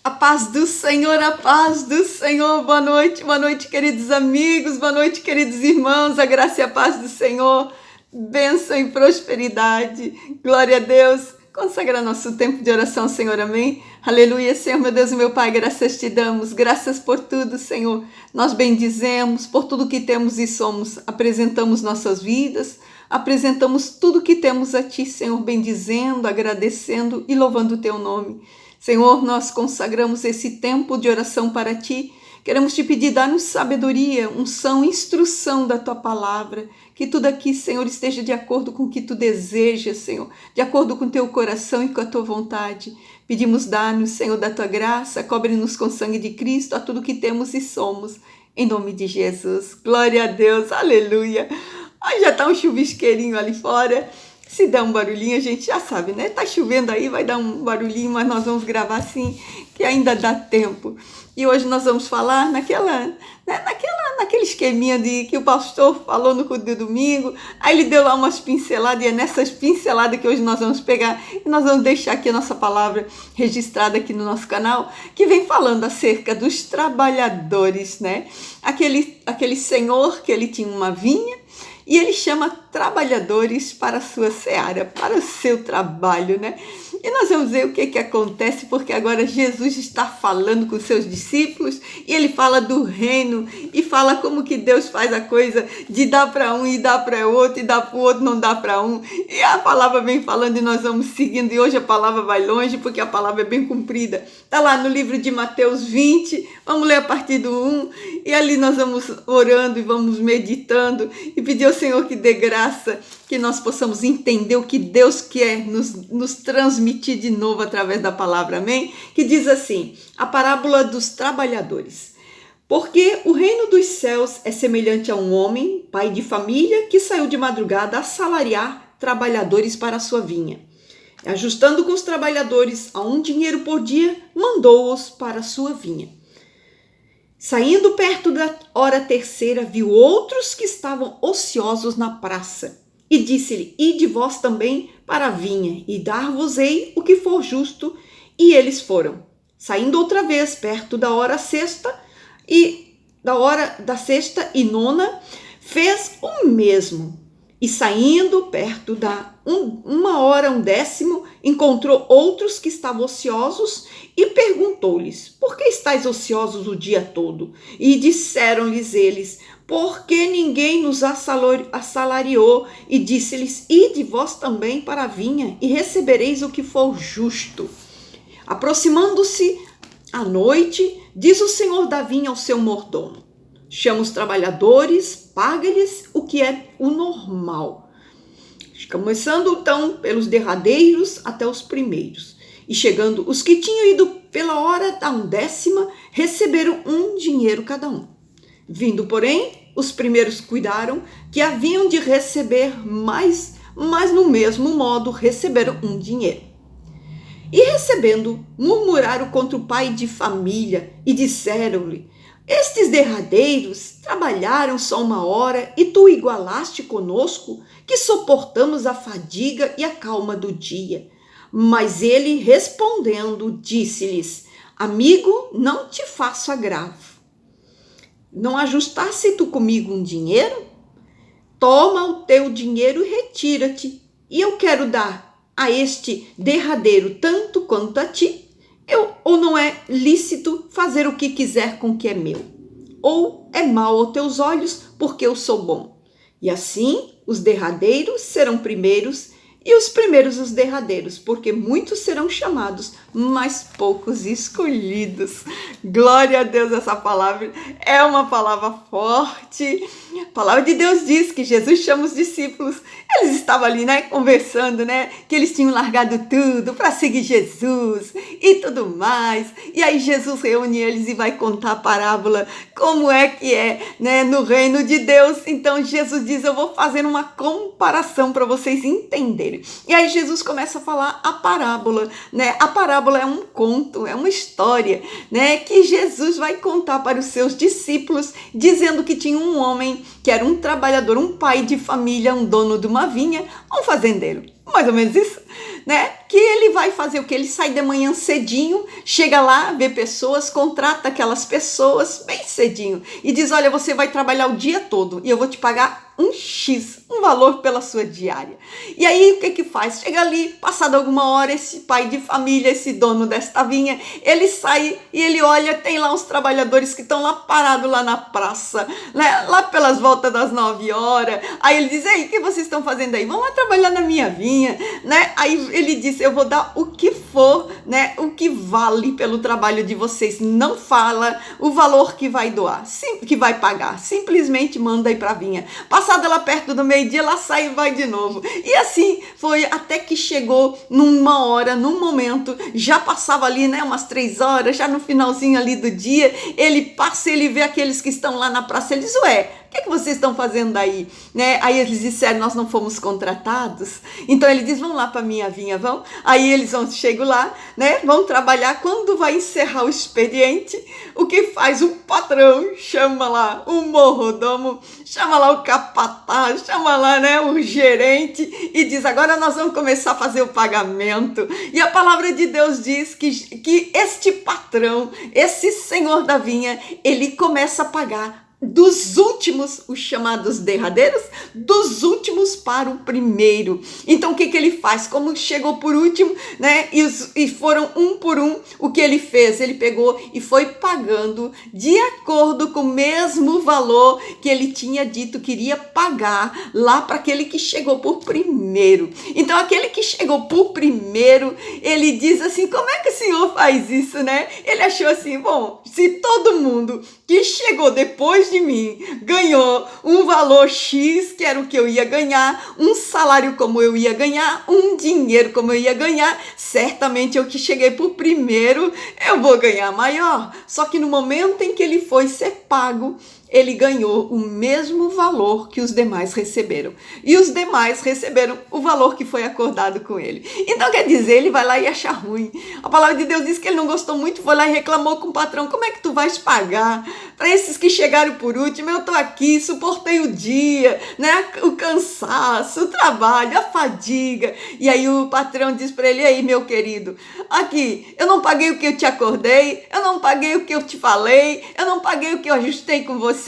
A paz do Senhor, a paz do Senhor. Boa noite, queridos amigos, boa noite, queridos irmãos. A graça e a paz do Senhor, bênção e prosperidade. Glória a Deus. Consagra nosso tempo de oração, Senhor, amém? Aleluia, Senhor, meu Deus e meu Pai, graças te damos, graças por tudo, Senhor. Nós bendizemos por tudo que temos e somos, apresentamos nossas vidas, apresentamos tudo que temos a Ti, Senhor, bendizendo, agradecendo e louvando o Teu nome. Senhor, nós consagramos esse tempo de oração para Ti. Queremos Te pedir, dá-nos sabedoria, unção, instrução da Tua palavra. Que tudo aqui, Senhor, esteja de acordo com o que Tu desejas, Senhor. De acordo com o Teu coração e com a Tua vontade. Pedimos, dá-nos, Senhor, da Tua graça. Cobre-nos com o sangue de Cristo a tudo que temos e somos. Em nome de Jesus. Glória a Deus. Aleluia. Aí já está um chuvisqueirinho ali fora. Se der um barulhinho, a gente já sabe, né? Tá chovendo aí, vai dar um barulhinho, mas nós vamos gravar assim, que ainda dá tempo. E hoje nós vamos falar naquele esqueminha que o pastor falou no culto de domingo. Aí ele deu lá umas pinceladas, e é nessas pinceladas que hoje nós vamos pegar. E nós vamos deixar aqui a nossa palavra registrada aqui no nosso canal, que vem falando acerca dos trabalhadores, né? Aquele senhor que ele tinha uma vinha, e ele chama trabalhadores para a sua seara, para o seu trabalho, né? E nós vamos ver o que acontece, porque agora Jesus está falando com seus discípulos, e ele fala do reino, e fala como que Deus faz a coisa de dar para um e dar para outro, e dar para o outro não dá para um. E a palavra vem falando e nós vamos seguindo, e hoje a palavra vai longe, porque a palavra é bem comprida. Está lá no livro de Mateus 20, vamos ler a partir do 1, e ali nós vamos orando e vamos meditando, e pedir ao Senhor que dê graça, que nós possamos entender o que Deus quer nos transmitir de novo através da palavra, amém? Que diz assim, a parábola dos trabalhadores. Porque o reino dos céus é semelhante a um homem, pai de família, que saiu de madrugada a assalariar trabalhadores para a sua vinha. Ajustando com os trabalhadores a um dinheiro por dia, mandou-os para a sua vinha. Saindo perto da hora terceira, viu outros que estavam ociosos na praça. E disse-lhe, ide vós também para a vinha, e dar-vos-ei o que for justo. E eles foram. Saindo outra vez, perto da hora sexta, e e nona, fez o mesmo. E saindo perto da uma hora, 1/10, encontrou outros que estavam ociosos e perguntou-lhes, por que estáis ociosos o dia todo? E disseram-lhes eles, porque ninguém nos assalariou. E disse-lhes, ide vós também para a vinha e recebereis o que for justo. Aproximando-se à noite, diz o senhor da vinha ao seu mordomo, chama os trabalhadores, paga-lhes o que é o normal. Começando então pelos derradeiros até os primeiros. E chegando os que tinham ido pela hora da 1/10, receberam um dinheiro cada um. Vindo, porém, os primeiros cuidaram que haviam de receber mais, mas no mesmo modo receberam um dinheiro. E recebendo, murmuraram contra o pai de família e disseram-lhe, estes derradeiros trabalharam só 1 hora e tu igualaste conosco, que suportamos a fadiga e a calma do dia. Mas ele, respondendo, disse-lhes, amigo, não te faço agravo. Não ajustaste tu comigo um dinheiro? Toma o teu dinheiro e retira-te. E eu quero dar a este derradeiro tanto quanto a ti. Ou não é lícito fazer o que quiser com o que é meu? Ou é mal aos teus olhos porque eu sou bom? E assim os derradeiros serão primeiros e os primeiros os derradeiros, porque muitos serão chamados, mas poucos escolhidos. Glória a Deus, essa palavra é uma palavra forte. A palavra de Deus diz que Jesus chama os discípulos. Eles estavam ali, né, conversando, né, que eles tinham largado tudo para seguir Jesus e tudo mais. E aí Jesus reúne eles e vai contar a parábola, como é que é, né, no reino de Deus. Então Jesus diz, eu vou fazer uma comparação para vocês entenderem. E aí Jesus começa a falar a parábola, né? A parábola é um conto, é uma história, né, que Jesus vai contar para os seus discípulos, dizendo que tinha um homem que era um trabalhador, um pai de família, um dono de uma vinha, um fazendeiro. mais ou menos isso, né? Que ele vai fazer o que? Ele sai de manhã cedinho, chega lá, vê pessoas, contrata aquelas pessoas bem cedinho e diz, olha, você vai trabalhar o dia todo e eu vou te pagar um X, um valor pela sua diária. E aí o que que faz? Chega ali, passada alguma hora, esse pai de família, esse dono desta vinha, ele sai e ele olha, tem lá uns trabalhadores que estão lá parados lá na praça, né? Lá pelas voltas das 9 horas. Aí ele diz, ei, o que vocês estão fazendo aí? Vão lá trabalhar na minha vinha, né? Aí ele diz, eu vou dar o que for, né? O que vale pelo trabalho de vocês. Não fala o valor que vai doar, que vai pagar. Simplesmente manda aí pra vinha. Passada lá perto do meio-dia, ela sai e vai de novo. E assim foi até que chegou numa hora, num momento, já passava ali, né, umas 3 horas, já no finalzinho ali do dia, ele passa, ele vê aqueles que estão lá na praça, ele diz, ué, o que vocês estão fazendo aí? Né? Aí eles disseram, nós não fomos contratados. Então ele diz, vão lá para minha vinha, vão. Aí eles chegam lá, né? Vão trabalhar. Quando vai encerrar o expediente, o que faz? O patrão chama lá o mordomo, chama lá o capataz, chama lá, né, o gerente e diz, agora nós vamos começar a fazer o pagamento. E a palavra de Deus diz que este patrão, esse senhor da vinha, ele começa a pagar dos últimos, os chamados derradeiros, dos últimos para o primeiro. Então o que ele faz? Como chegou por último, né, e foram um por um, o que ele fez? Ele pegou e foi pagando de acordo com o mesmo valor que ele tinha dito que iria pagar lá para aquele que chegou por primeiro. Então aquele que chegou por primeiro, ele diz assim, como é que o senhor faz isso, né? Ele achou assim, bom, se todo mundo que chegou depois de mim ganhou um valor X, que era o que eu ia ganhar, um salário como eu ia ganhar, um dinheiro como eu ia ganhar, certamente eu que cheguei por primeiro, eu vou ganhar maior. Só que no momento em que ele foi ser pago, ele ganhou o mesmo valor que os demais receberam. E os demais receberam o valor que foi acordado com ele. Então, quer dizer, ele vai lá e acha ruim. A palavra de Deus diz que ele não gostou muito, foi lá e reclamou com o patrão. Como é que tu vais pagar para esses que chegaram por último? Eu estou aqui, suportei o dia, né? O cansaço, o trabalho, a fadiga. E aí o patrão diz para ele, aí, meu querido, aqui, eu não paguei o que eu te acordei, eu não paguei o que eu te falei, eu não paguei o que eu ajustei com você.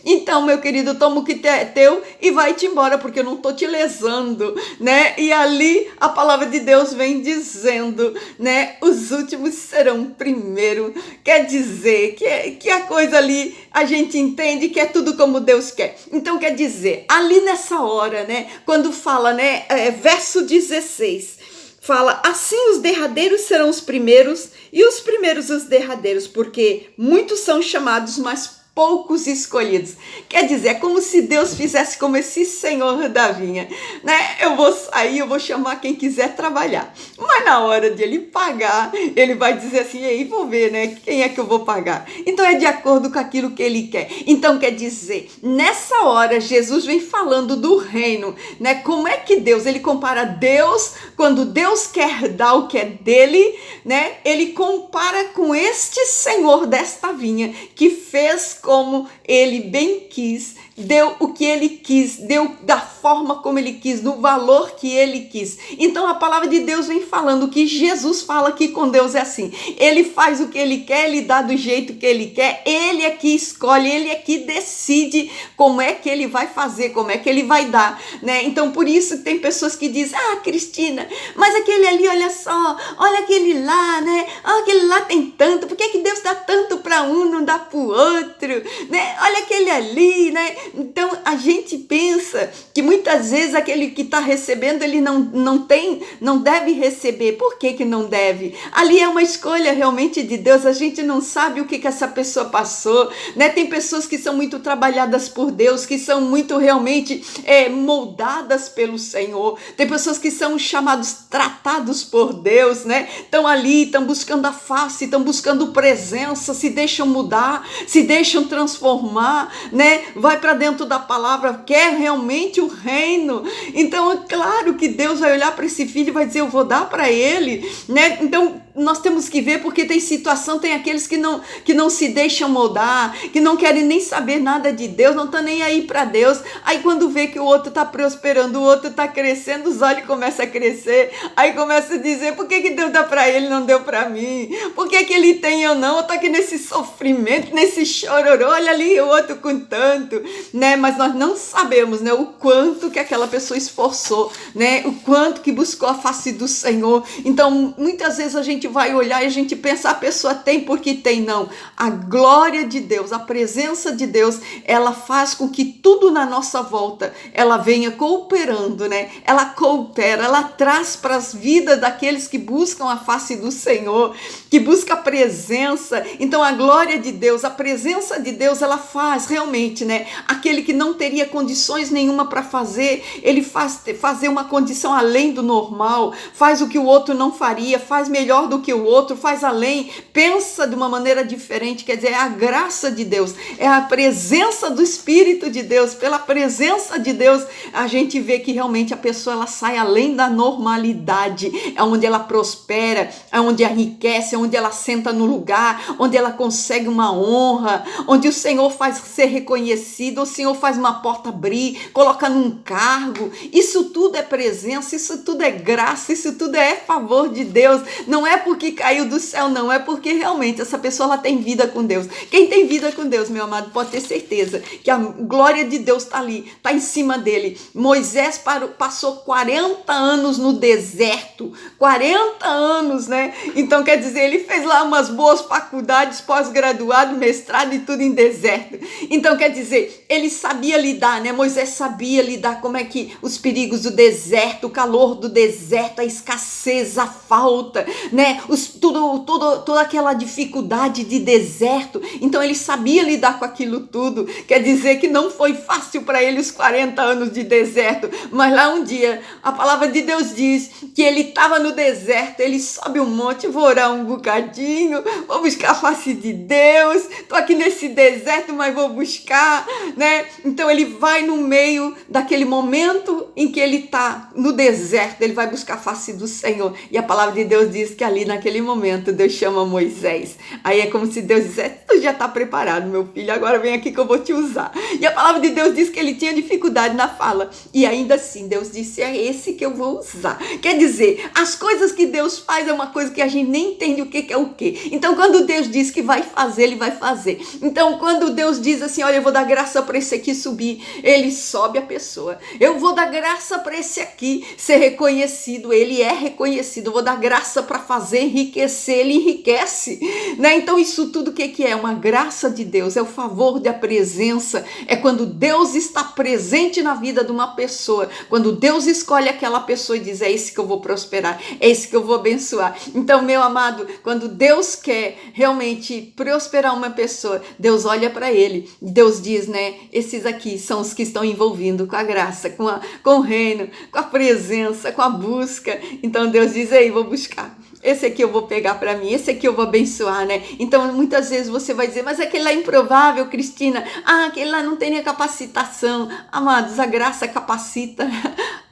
Então, meu querido, toma o que é teu e vai-te embora, porque eu não estou te lesando, né? E ali a palavra de Deus vem dizendo, né? Os últimos serão primeiro. Quer dizer que a coisa ali a gente entende que é tudo como Deus quer. Então, quer dizer, ali nessa hora, né? Quando fala, né? Verso 16. Fala, assim os derradeiros serão os primeiros e os primeiros os derradeiros, porque muitos são chamados, mas poucos escolhidos. Quer dizer, é como se Deus fizesse como esse senhor da vinha, né? Eu vou sair, eu vou chamar quem quiser trabalhar, mas na hora de ele pagar, ele vai dizer assim, e aí vou ver, né? Quem é que eu vou pagar? Então é de acordo com aquilo que ele quer. Então quer dizer, nessa hora Jesus vem falando do reino, né? Como é que Deus, ele compara Deus, quando Deus quer dar o que é dele, né? Ele compara com este senhor desta vinha, que fez como ele bem quis, deu o que ele quis, deu da forma como ele quis, no valor que ele quis. Então a palavra de Deus vem falando que Jesus fala que com Deus é assim, ele faz o que ele quer, ele dá do jeito que ele quer, ele é que escolhe, ele é que decide como é que ele vai fazer, como é que ele vai dar, né? Então por isso tem pessoas que dizem, Cristina, mas aquele ali, olha só, olha aquele lá, né? Aquele lá tem tanto, por que Deus dá tanto para um, não dá para o outro, né? Olha aquele ali, né? Então a gente pensa que muitas vezes aquele que está recebendo, ele não deve receber. Por que não deve? Ali é uma escolha realmente de Deus, a gente não sabe o que essa pessoa passou, né? Tem pessoas que são muito trabalhadas por Deus, que são muito realmente moldadas pelo Senhor, tem pessoas que são chamados, tratados por Deus, né? Estão ali, estão buscando a face, estão buscando presença, se deixam mudar, se deixam transformar, né? Vai para dentro da palavra, quer realmente o reino. Então é claro que Deus vai olhar para esse filho e vai dizer, eu vou dar para ele, né? Então nós temos que ver, porque tem situação, tem aqueles que não se deixam moldar, que não querem nem saber nada de Deus, não estão nem aí para Deus. Aí quando vê que o outro está prosperando, o outro está crescendo, os olhos começam a crescer, aí começa a dizer, por que Deus dá para ele, não deu para mim? Por que ele tem e eu não? Eu estou aqui nesse sofrimento, nesse chororô, olha ali o outro com tanto, né? Mas nós não sabemos, né, o quanto que aquela pessoa esforçou, né? O quanto que buscou a face do Senhor. Então, muitas vezes a gente vai olhar e a gente pensa, a pessoa tem porque tem. Não. A glória de Deus, a presença de Deus, ela faz com que tudo na nossa volta, ela venha cooperando, né? Ela coopera, ela traz para as vidas daqueles que buscam a face do Senhor, que buscam a presença. Então, a glória de Deus, a presença de Deus, ela faz realmente, né? Aquele que não teria condições nenhuma para fazer, ele faz fazer uma condição além do normal, faz o que o outro não faria, faz melhor do que o outro, faz além, pensa de uma maneira diferente. Quer dizer, é a graça de Deus, é a presença do Espírito de Deus. Pela presença de Deus, a gente vê que realmente a pessoa ela sai além da normalidade, é onde ela prospera, é onde enriquece, é onde ela senta no lugar, onde ela consegue uma honra, onde o Senhor faz ser reconhecido, o Senhor faz uma porta abrir, coloca num cargo. Isso tudo é presença, isso tudo é graça, isso tudo é favor de Deus. Não é porque caiu do céu, não, é porque realmente essa pessoa ela tem vida com Deus. Quem tem vida com Deus, meu amado, pode ter certeza que a glória de Deus está ali, está em cima dele. Moisés passou 40 anos no deserto, 40 anos, né? Então quer dizer, ele fez lá umas boas faculdades, pós-graduado, mestrado e tudo em deserto. Então quer dizer, ele sabia lidar, né? Moisés sabia lidar como é que os perigos do deserto, o calor do deserto, a escassez, a falta, né? Toda aquela dificuldade de deserto. Então ele sabia lidar com aquilo tudo. Quer dizer que não foi fácil para ele os 40 anos de deserto, mas lá um dia a palavra de Deus diz que ele estava no deserto, ele sobe um monte, vou orar um bocadinho, vou buscar a face de Deus, tô aqui nesse deserto, mas vou buscar, né? Então ele vai no meio daquele momento em que ele está no deserto, ele vai buscar a face do Senhor, e a palavra de Deus diz que ali naquele momento Deus chama Moisés. Aí é como se Deus dissesse, tu já está preparado, meu filho, agora vem aqui que eu vou te usar. E a palavra de Deus diz que ele tinha dificuldade na fala, e ainda assim Deus disse, é esse que eu vou usar. Quer dizer, as coisas que Deus faz é uma coisa que a gente nem entende o que é o que. Então quando Deus diz que vai fazer, ele vai fazer. Então quando Deus diz assim, olha, eu vou dar graça para esse aqui subir, ele sobe a pessoa. Eu vou dar graça para esse aqui ser reconhecido, ele é reconhecido. Eu vou dar graça para fazer enriquecer, ele enriquece, né? Então isso tudo o que é? Uma graça de Deus, é o favor da presença, é quando Deus está presente na vida de uma pessoa, quando Deus escolhe aquela pessoa e diz, é esse que eu vou prosperar, é esse que eu vou abençoar. Então, meu amado, quando Deus quer realmente prosperar uma pessoa, Deus olha para ele, Deus diz, né, esses aqui são os que estão envolvidos com a graça, com o reino, com a presença, com a busca. Então Deus diz, ei, vou buscar. Esse aqui eu vou pegar para mim, esse aqui eu vou abençoar, né? Então, muitas vezes você vai dizer, mas aquele lá é improvável, Cristina. Ah, aquele lá não tem nem capacitação. Amados, a graça capacita,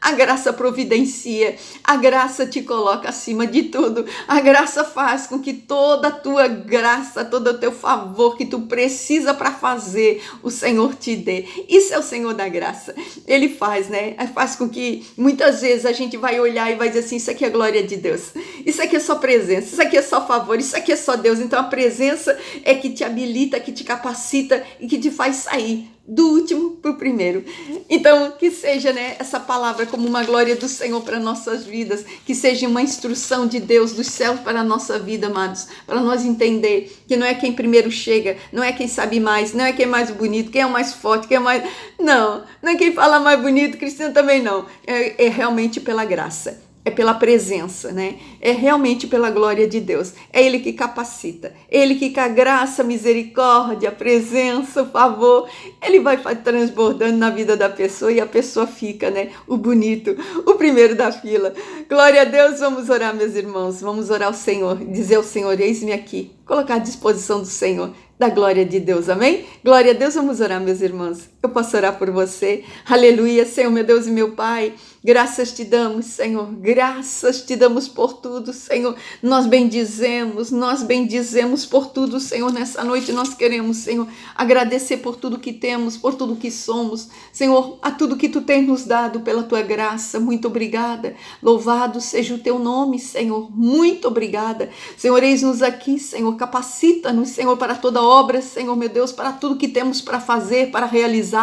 a graça providencia, a graça te coloca acima de tudo. A graça faz com que toda a tua graça, todo o teu favor que tu precisa para fazer, o Senhor te dê. Isso é o Senhor da graça. Ele faz, né? Faz com que muitas vezes a gente vai olhar e vai dizer assim, isso aqui é glória de Deus. Isso aqui é só presença, isso aqui é só favor, isso aqui é só Deus. Então a presença é que te habilita, que te capacita e que te faz sair do último para o primeiro. Então que seja, né, essa palavra como uma glória do Senhor para nossas vidas, que seja uma instrução de Deus dos céus para a nossa vida, amados, para nós entender que não é quem primeiro chega, não é quem sabe mais, não é quem é mais bonito, quem é o mais forte, quem é mais... Não é quem fala mais bonito, Cristiano também não, é realmente pela graça. É pela presença, né? É realmente pela glória de Deus. É Ele que capacita. Ele que com a graça, misericórdia, a presença, o favor, Ele vai transbordando na vida da pessoa e a pessoa fica, né? O bonito, o primeiro da fila. Glória a Deus, vamos orar, meus irmãos. Vamos orar ao Senhor, dizer ao Senhor, eis-me aqui. colocar à disposição do Senhor, da glória de Deus, amém? Glória a Deus, vamos orar, meus irmãos. Eu posso orar por você, aleluia, Senhor, meu Deus e meu Pai, graças te damos, Senhor, graças te damos por tudo, Senhor, nós bendizemos por tudo, Senhor, nessa noite nós queremos, Senhor, agradecer por tudo que temos, por tudo que somos, Senhor, a tudo que tu tens nos dado pela tua graça, muito obrigada, louvado seja o teu nome, Senhor, muito obrigada, Senhor, eis-nos aqui, Senhor, capacita-nos, Senhor, para toda obra, Senhor, meu Deus, para tudo que temos para fazer, para realizar,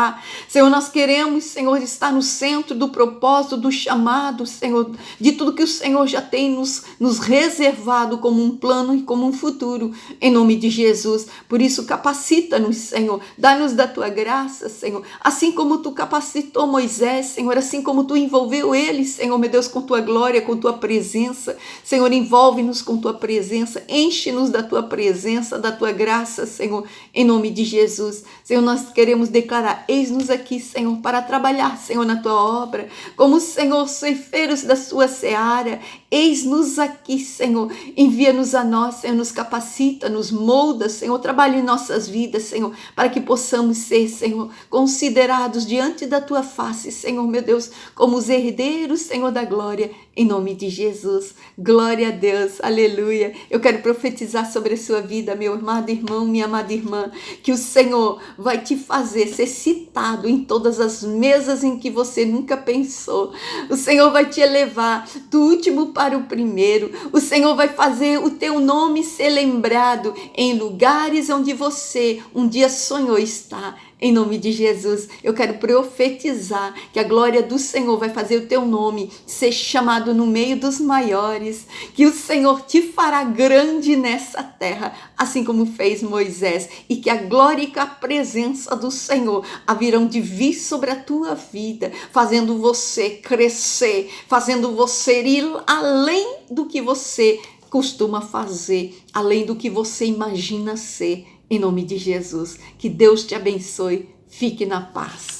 Senhor, nós queremos, Senhor, estar no centro do propósito, do chamado, Senhor, de tudo que o Senhor já tem nos reservado como um plano e como um futuro, em nome de Jesus. Por isso, capacita-nos, Senhor, dá-nos da tua graça, Senhor, assim como tu capacitou Moisés, Senhor, assim como tu envolveu ele, Senhor, meu Deus, com tua glória, com tua presença, Senhor, envolve-nos com tua presença, enche-nos da tua presença, da tua graça, Senhor, em nome de Jesus. Senhor, nós queremos declarar, eis-nos aqui, Senhor, para trabalhar, Senhor, na tua obra, como, Senhor, ceifeiros da sua seara, eis-nos aqui, Senhor, envia-nos a nós, Senhor, nos capacita, nos molda, Senhor, trabalha em nossas vidas, Senhor, para que possamos ser, Senhor, considerados diante da tua face, Senhor, meu Deus, como os herdeiros, Senhor, da glória, em nome de Jesus. Glória a Deus, aleluia. Eu quero profetizar sobre a sua vida, meu amado irmão, minha amada irmã, que o Senhor vai te fazer ser citado em todas as mesas em que você nunca pensou. O Senhor vai te elevar do último para o primeiro. O Senhor vai fazer o teu nome ser lembrado em lugares onde você um dia sonhou estar. Em nome de Jesus, eu quero profetizar que a glória do Senhor vai fazer o teu nome ser chamado no meio dos maiores, que o Senhor te fará grande nessa terra, assim como fez Moisés, e que a glória e a presença do Senhor haverão de vir sobre a tua vida, fazendo você crescer, fazendo você ir além do que você costuma fazer, além do que você imagina ser. Em nome de Jesus, que Deus te abençoe, fique na paz.